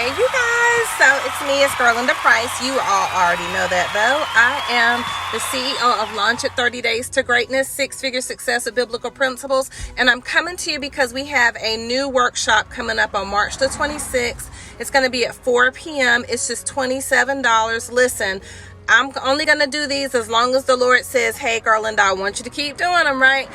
Hey you guys, so it's me, it's Girl Linda Price. You all already know that though. I am the CEO of Launch It 30 Days to Greatness, 6-Figure Success with Biblical Principles. And I'm coming to you because we have a new workshop coming up on March the 26th. It's going to be at 4 p.m. It's just $27. Listen, I'm only going to do these as long as the Lord says, hey, Girl Linda, I want you to keep doing them, right?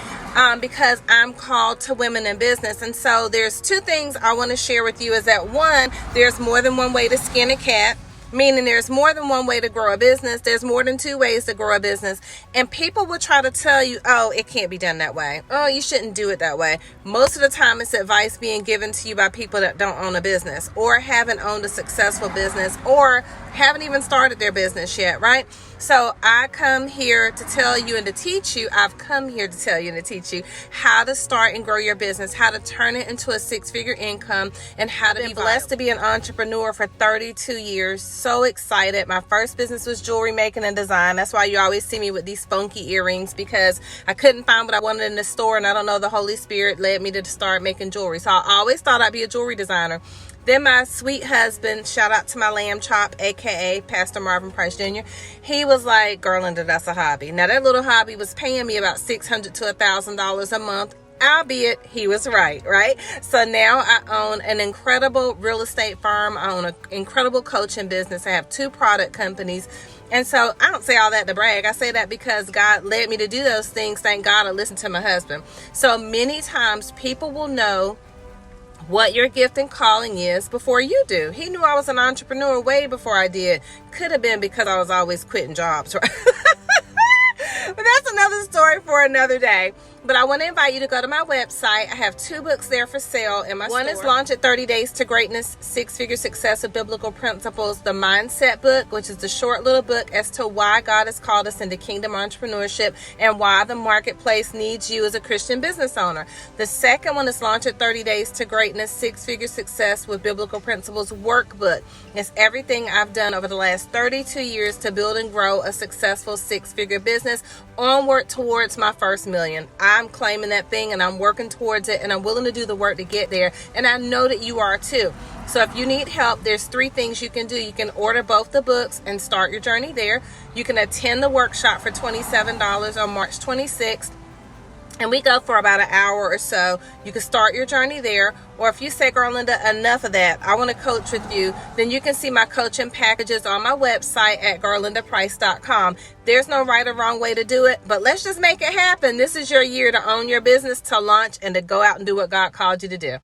Because I'm called to women in business. And so there's two things I want to share with you is that one, there's more than one way to skin a cat. Meaning there's more than one way to grow a business. There's more than two ways to grow a business. And people will try to tell you, oh, it can't be done that way. Oh, you shouldn't do it that way. Most of the time it's advice being given to you by people that don't own a business or haven't owned a successful business or haven't even started their business yet, right? So I come here to tell you and to teach you. I've come here to tell you and to teach you how to start and grow your business, how to turn it into a 6-figure income, and how to be blessed to be an entrepreneur for 32 years. So excited. My first business was jewelry making and design. That's why you always see me with these funky earrings, because I couldn't find what I wanted in the store, and I don't know, the Holy Spirit led me to start making jewelry. So I always thought I'd be a jewelry designer. Then my sweet husband, shout out to my lamb chop, aka Pastor Marvin Price Jr., he was like, Girl Linda, that's a hobby. Now that little hobby was paying me about $600 to $1,000 a month, albeit he was right? So now I own an incredible real estate firm. I own an incredible coaching business. I have 2 product companies. And so I don't say all that to brag. I say that because God led me to do those things. Thank God I listened to my husband. So many times people will know what your gift and calling is before you do. He knew I was an entrepreneur way before I did. Could have been because I was always quitting jobs, right? But that's another story for another day. But I want to invite you to go to my website. I have 2 books there for sale in my store. One is Launch It 30 Days to Greatness, 6-Figure Success with Biblical Principles, the Mindset book, which is the short little book as to why God has called us into kingdom entrepreneurship and why the marketplace needs you as a Christian business owner. The second one is Launch It 30 Days to Greatness, 6-Figure Success with Biblical Principles workbook. It's everything I've done over the last 32 years to build and grow a successful 6-figure business onward towards my first million. I'm claiming that thing and I'm working towards it, and I'm willing to do the work to get there, and I know that you are too. So if you need help, there's 3 things you can do. You can order both the books and start your journey there. You can attend the workshop for $27 on March 26th. And we go for about an hour or so. You can start your journey there. Or if you say, Girl Linda, enough of that, I want to coach with you, then you can see my coaching packages on my website at girllindaprice.com. There's no right or wrong way to do it, but let's just make it happen. This is your year to own your business, to launch, and to go out and do what God called you to do.